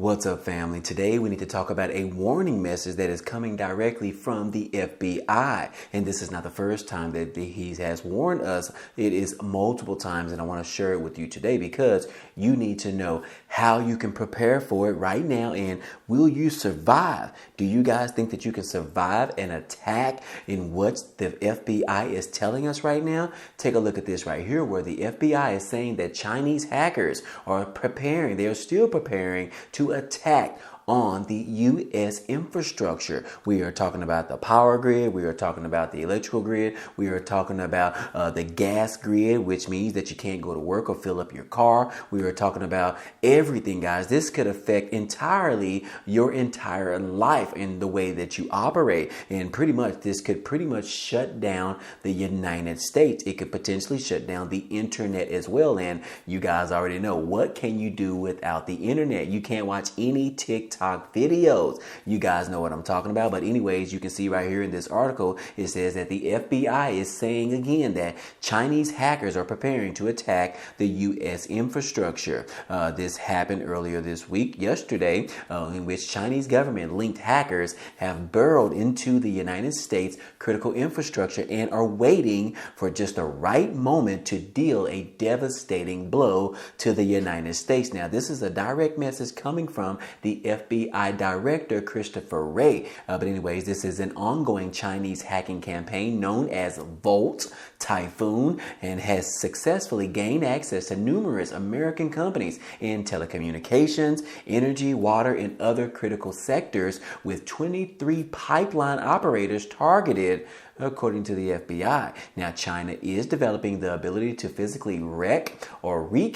What's up, family? Today we need to talk about a warning message that is coming directly from the FBI. And this is not the first time that he has warned us. It is multiple times, and I want to share it with you today because you need to know how you can prepare for it right now. And will you survive? Do you guys think that you can survive an attack in what the FBI is telling us right now? Take a look at this right here, where the FBI is saying that Chinese hackers are preparing, they are still preparing to attack on the U.S. infrastructure. We are talking about the power grid. We are talking about the electrical grid. We are talking about the gas grid, which means that you can't go to work or fill up your car. We are talking about everything, guys. This could affect entirely your entire life in the way that you operate. And this could pretty much shut down the United States. It could potentially shut down the internet as well. And you guys already know, what can you do without the internet? You can't watch any TikTok videos. You guys know what I'm talking about. But anyways, you can see right here in this article, it says that the FBI is saying again that Chinese hackers are preparing to attack the U.S. infrastructure. This happened earlier this week, yesterday, in which Chinese government linked hackers have burrowed into the United States critical infrastructure and are waiting for just the right moment to deal a devastating blow to the United States. Now, this is a direct message coming from the FBI Director Christopher Wray. But anyways, this is an ongoing Chinese hacking campaign known as Volt Typhoon and has successfully gained access to numerous American companies in telecommunications, energy, water, and other critical sectors, with 23 pipeline operators targeted, according to the FBI. Now, China is developing the ability to physically wreak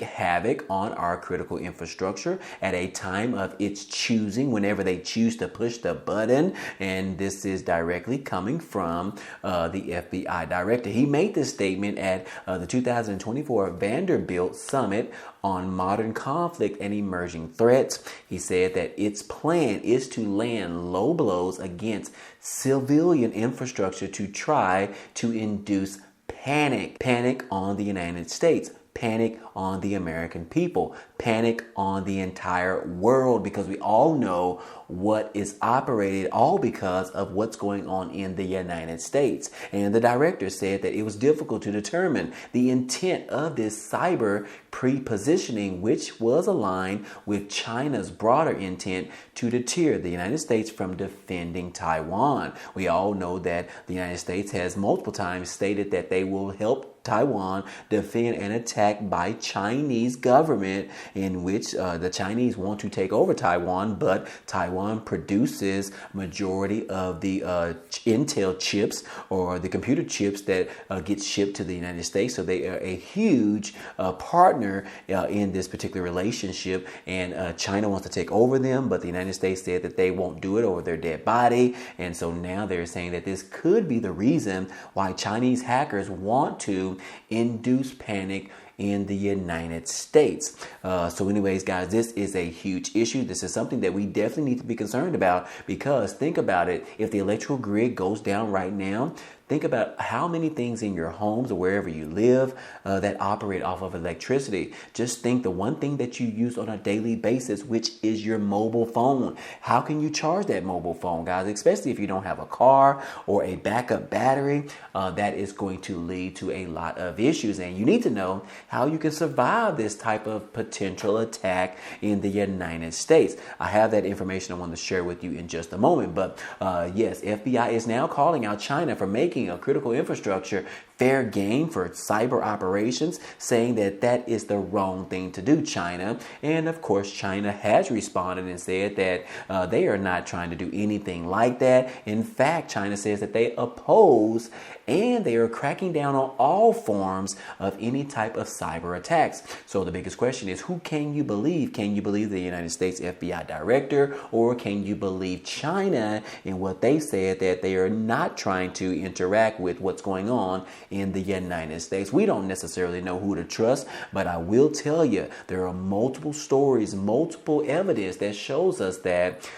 havoc on our critical infrastructure at a time of its choosing, whenever they choose to push the button. And this is directly coming from the FBI director. He made this statement at the 2024 Vanderbilt Summit on Modern Conflict and Emerging Threats. He said that its plan is to land low blows against civilian infrastructure to try to induce panic on the United States, panic on the American people, panic on the entire world, because we all know what is operated, all because of what's going on in the United States. And the director said that it was difficult to determine the intent of this cyber pre-positioning, which was aligned with China's broader intent to deter the United States from defending Taiwan. We all know that the United States has multiple times stated that they will help Taiwan defend an attack by Chinese government, in which the Chinese want to take over Taiwan, but Taiwan produces majority of the Intel chips, or the computer chips that get shipped to the United States. So they are a huge partner in this particular relationship, and China wants to take over them, but the United States said that they won't do it over their dead body. And so now they're saying that this could be the reason why Chinese hackers want to induce panic in the United States. So anyways, guys, this is a huge issue. This is something that we definitely need to be concerned about, because think about it. If the electrical grid goes down right now, think about how many things in your homes or wherever you live that operate off of electricity. Just think the one thing that you use on a daily basis, which is your mobile phone. How can you charge that mobile phone, guys? Especially if you don't have a car or a backup battery, that is going to lead to a lot of issues. And you need to know how you can survive this type of potential attack in the United States. I have that information I want to share with you in just a moment. But yes, FBI is now calling out China for making a critical infrastructure fair game for cyber operations, saying that that is the wrong thing to do, China. And of course, China has responded and said that they are not trying to do anything like that. In fact, China says that they oppose and they are cracking down on all forms of any type of cyber attacks. So the biggest question is, who can you believe? Can you believe the United States FBI director, or can you believe China in what they said, that they are not trying to interact with what's going on in the United States? We don't necessarily know who to trust, but I will tell you, there are multiple stories, multiple evidence that shows us that,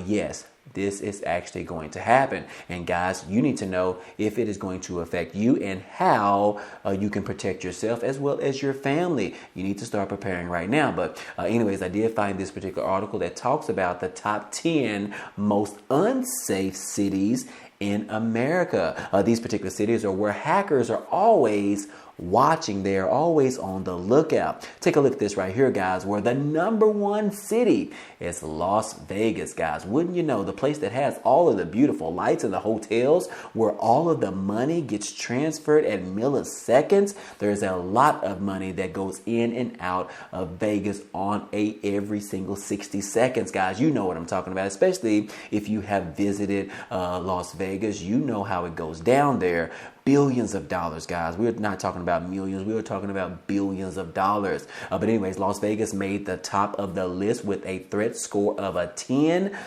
yes, this is actually going to happen. And guys, you need to know if it is going to affect you and how you can protect yourself as well as your family. You need to start preparing right now. But anyways, I did find this particular article that talks about the top 10 most unsafe cities in America. These particular cities are where hackers are always watching. They're always on the lookout. Take a look at this right here, guys, where the number one city is Las Vegas, guys. Wouldn't you know, the place that has all of the beautiful lights and the hotels where all of the money gets transferred at milliseconds. There's a lot of money that goes in and out of Vegas on every single 60 seconds, guys. You know what I'm talking about, especially if you have visited Las Vegas. You know how it goes down there. Billions of dollars, guys. We're not talking about millions. We were talking about billions of dollars. But anyways, Las Vegas made the top of the list with a threat score of a 10.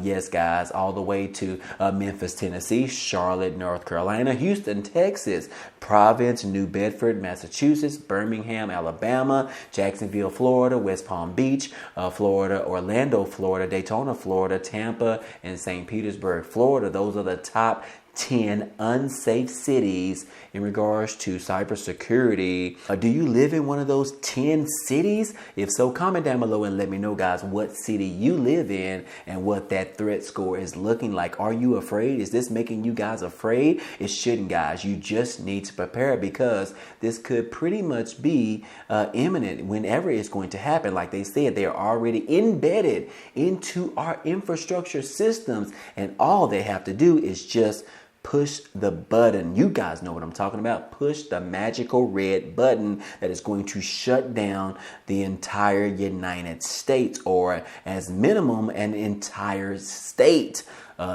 Yes, guys, all the way to Memphis, Tennessee, Charlotte, North Carolina, Houston, Texas, Providence, New Bedford, Massachusetts, Birmingham, Alabama, Jacksonville, Florida, West Palm Beach, Florida, Orlando, Florida, Daytona, Florida, Tampa, and St. Petersburg, Florida. Those are the top 10 unsafe cities in regards to cybersecurity. Do you live in one of those 10 cities? If so, comment down below and let me know, guys, what city you live in and what that threat score is looking like. Are you afraid? Is this making you guys afraid? It shouldn't, guys. You just need to prepare, because this could pretty much be imminent whenever it's going to happen. Like they said, they are already embedded into our infrastructure systems, and all they have to do is just push the button. You guys know what I'm talking about. Push the magical red button that is going to shut down the entire United States, or as minimum, an entire state.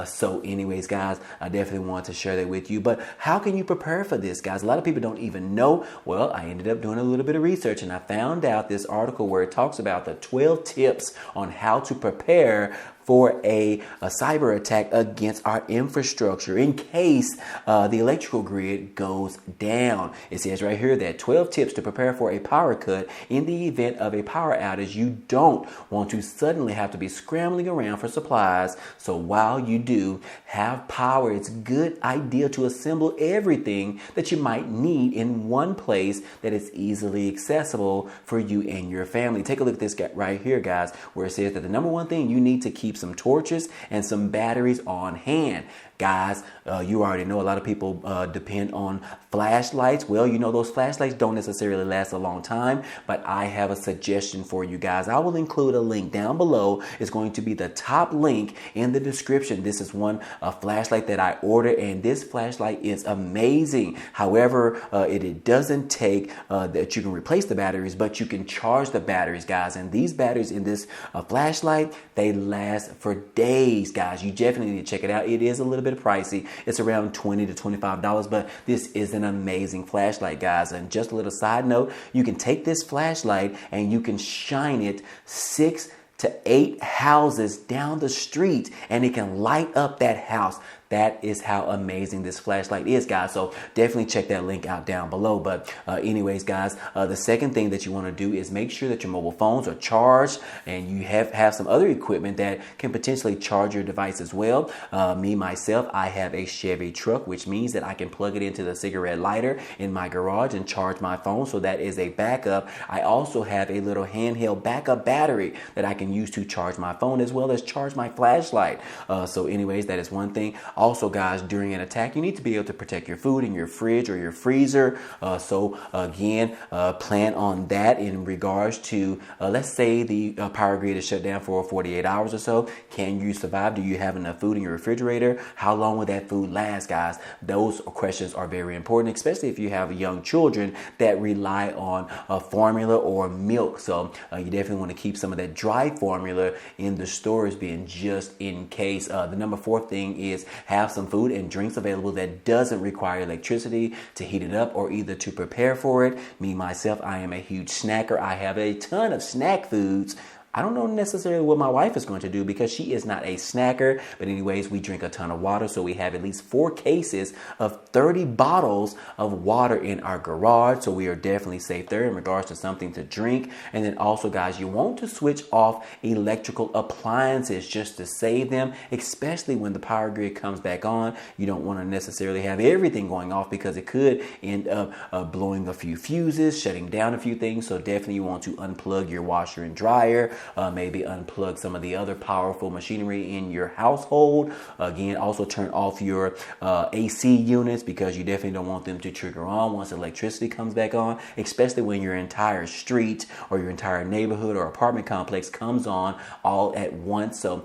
So anyways, guys, I definitely want to share that with you. But how can you prepare for this, guys? A lot of people don't even know. Well, I ended up doing a little bit of research, and I found out this article where it talks about the 12 tips on how to prepare for a cyber attack against our infrastructure in case the electrical grid goes down. It says right here that 12 tips to prepare for a power cut in the event of a power outage. You don't want to suddenly have to be scrambling around for supplies. So while you do have power, it's a good idea to assemble everything that you might need in one place that is easily accessible for you and your family. Take a look at this guy right here, guys, where it says that the number one thing you need to keep some torches and some batteries on hand. Guys, you already know a lot of people depend on flashlights. Well, you know, those flashlights don't necessarily last a long time, but I have a suggestion for you guys. I will include a link down below. It's going to be the top link in the description. This is a flashlight that I ordered, and this flashlight is amazing. However, it doesn't take that you can replace the batteries, but you can charge the batteries, guys. And these batteries in this flashlight, they last for days, guys. You definitely need to check it out. It is a little bit pricey. It's around $20 to $25, but this is an amazing flashlight, guys. And just a little side note, you can take this flashlight and you can shine it 6 to 8 houses down the street, and it can light up that house. That is how amazing this flashlight is, guys. So definitely check that link out down below. But anyways, guys, the second thing that you want to do is make sure that your mobile phones are charged, and you have some other equipment that can potentially charge your device as well. Myself, I have a Chevy truck, which means that I can plug it into the cigarette lighter in my garage and charge my phone. So that is a backup. I also have a little handheld backup battery that I can use to charge my phone as well as charge my flashlight. So anyways, that is one thing. Also, guys, during an attack, you need to be able to protect your food in your fridge or your freezer. So again, plan on that in regards to, let's say the power grid is shut down for 48 hours or so. Can you survive? Do you have enough food in your refrigerator? How long will that food last, guys? Those questions are very important, especially if you have young children that rely on formula or milk. So you definitely want to keep some of that dry formula in the storage bin just in case. The number 4 thing is have some food and drinks available that doesn't require electricity to heat it up or either to prepare for it. Me, myself, I am a huge snacker. I have a ton of snack foods. I don't know necessarily what my wife is going to do because she is not a snacker. But anyways, we drink a ton of water. So we have at least 4 cases of 30 bottles of water in our garage. So we are definitely safe there in regards to something to drink. And then also, guys, you want to switch off electrical appliances just to save them, especially when the power grid comes back on. You don't want to necessarily have everything going off because it could end up blowing a few fuses, shutting down a few things. So definitely you want to unplug your washer and dryer, maybe unplug some of the other powerful machinery in your household. Again, also turn off your AC units because you definitely don't want them to trigger on once electricity comes back on, especially when your entire street or your entire neighborhood or apartment complex comes on all at once. So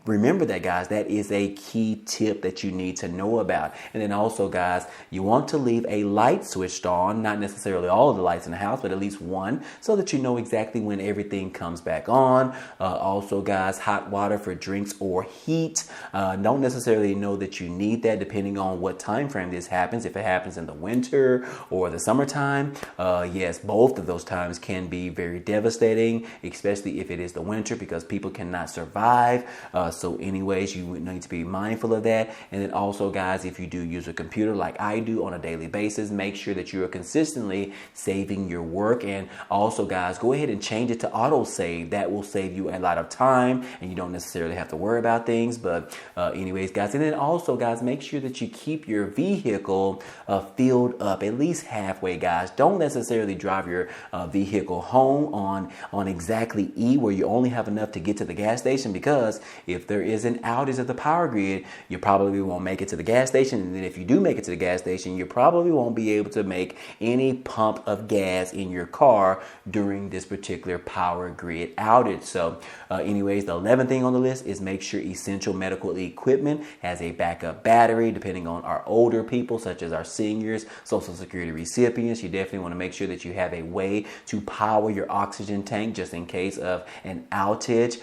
remember that, guys, that is a key tip that you need to know about. And then also, guys, you want to leave a light switched on, not necessarily all of the lights in the house, but at least one, so that you know exactly when everything comes back on. Also, guys, hot water for drinks or heat. Don't necessarily know that you need that depending on what time frame this happens. If it happens in the winter or the summertime, yes, both of those times can be very devastating, especially if it is the winter, because people cannot survive. So anyways, you need to be mindful of that. And then also, guys, if you do use a computer like I do on a daily basis, make sure that you are consistently saving your work. And also, guys, go ahead and change it to auto save. That will save you a lot of time and you don't necessarily have to worry about things. But anyways, guys, and then also, guys, make sure that you keep your vehicle filled up at least halfway, guys. Don't necessarily drive your vehicle home on exactly E, where you only have enough to get to the gas station, because if there is an outage of the power grid, you probably won't make it to the gas station. And then if you do make it to the gas station, you probably won't be able to make any pump of gas in your car during this particular power grid outage. So anyways, the 11th thing on the list is make sure essential medical equipment has a backup battery. Depending on our older people, such as our seniors, Social Security recipients, you definitely want to make sure that you have a way to power your oxygen tank just in case of an outage.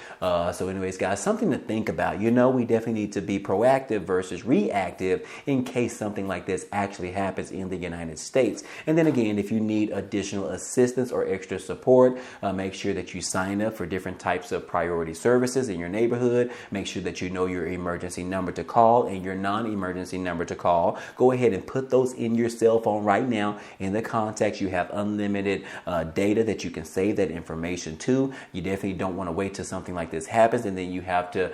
So anyways, guys, something to think about. You know, we definitely need to be proactive versus reactive in case something like this actually happens in the United States. And then again, if you need additional assistance or extra support, make sure that you sign up for different types of priority services in your neighborhood. Make sure that you know your emergency number to call and your non-emergency number to call. Go ahead and put those in your cell phone right now. In the contacts, you have unlimited data that you can save that information to. You definitely don't want to wait till something like this happens and then you have to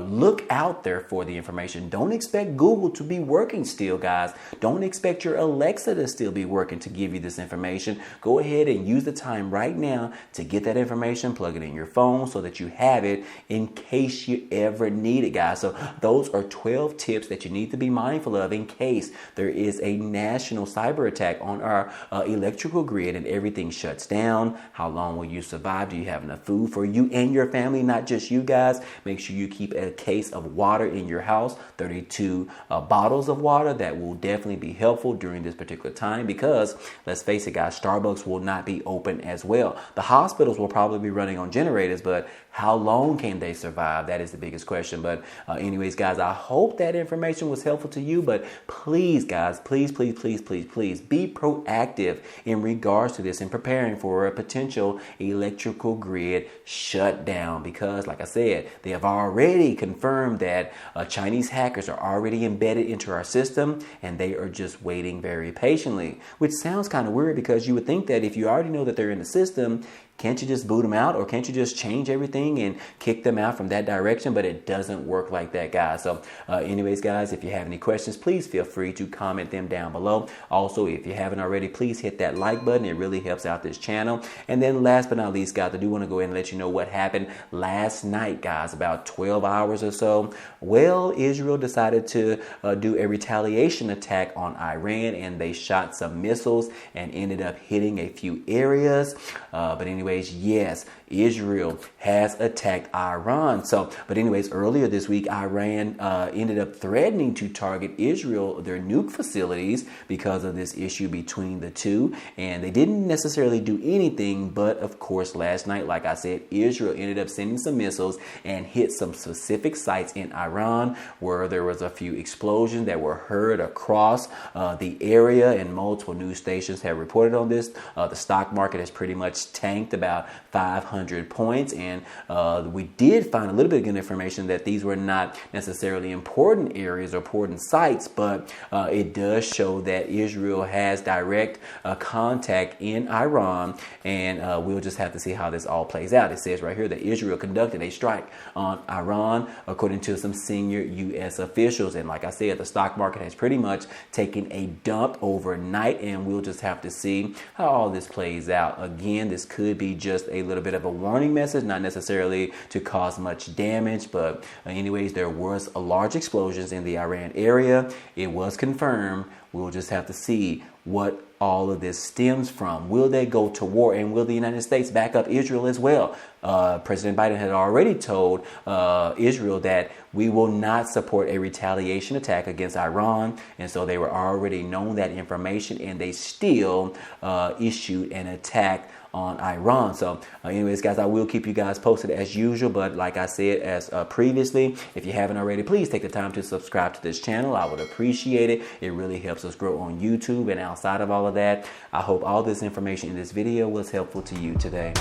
look out there for the information. Don't expect Google to be working still, guys. Don't expect your Alexa to still be working to give you this information. Go ahead and use the time right now to get that information, plug it in your phone so that you have it in case you ever need it, guys. So those are 12 tips that you need to be mindful of in case there is a national cyber attack on our electrical grid and everything shuts down. How long will you survive? Do you have enough food for you and your family? Not just you, guys. Make sure you keep a case of water in your house, 32 bottles of water. That will definitely be helpful during this particular time, because let's face it, guys, Starbucks will not be open as well. The hospitals will probably be running on generators, but how long can they survive? That is the biggest question. But anyways, guys, I hope that information was helpful to you. But please, guys, please be proactive in regards to this and preparing for a potential electrical grid shutdown. Because, like I said, they have already confirmed that Chinese hackers are already embedded into our system, and they are just waiting very patiently. Which sounds kind of weird, because you would think that if you already know that they're in the system, can't you just boot them out, or can't you just change everything and kick them out from that direction? But it doesn't work like that, guys. So anyways, guys, if you have any questions, please feel free to comment them down below. Also, if you haven't already, please hit that like button. It really helps out this channel. And then last but not least, guys, I do want to go ahead and let you know what happened last night, guys, about 12 hours or so. Well, Israel decided to do a retaliation attack on Iran, and they shot some missiles and ended up hitting a few areas. But anyways, yes, Israel has attacked Iran. But anyways, earlier this week, Iran ended up threatening to target Israel, their nuke facilities, because of this issue between the two. And they didn't necessarily do anything. But of course, last night, like I said, Israel ended up sending some missiles and hit some specific sites in Iran where there was a few explosions that were heard across the area. And multiple news stations have reported on this. The stock market has pretty much tanked about 500 100 points. And we did find a little bit of good information that these were not necessarily important areas or important sites, but it does show that Israel has direct contact in Iran, and we'll just have to see how this all plays out. It says right here that Israel conducted a strike on Iran, according to some senior U.S. officials. And like I said, the stock market has pretty much taken a dump overnight, and we'll just have to see how all this plays out. Again, this could be just a little bit of a warning message, not necessarily to cause much damage, but anyways, there was a large explosions in the Iran area. It was confirmed. We'll just have to see what all of this stems from. Will they go to war, and will the United States back up Israel as well? President Biden had already told Israel that we will not support a retaliation attack against Iran, and so they were already known that information, and they still issued an attack on Iran. So anyways, guys, I will keep you guys posted as usual, but like I said as previously, if you haven't already, please take the time to subscribe to this channel. I would appreciate it. It really helps us grow on YouTube. And outside of all of that, I hope all this information in this video was helpful to you today.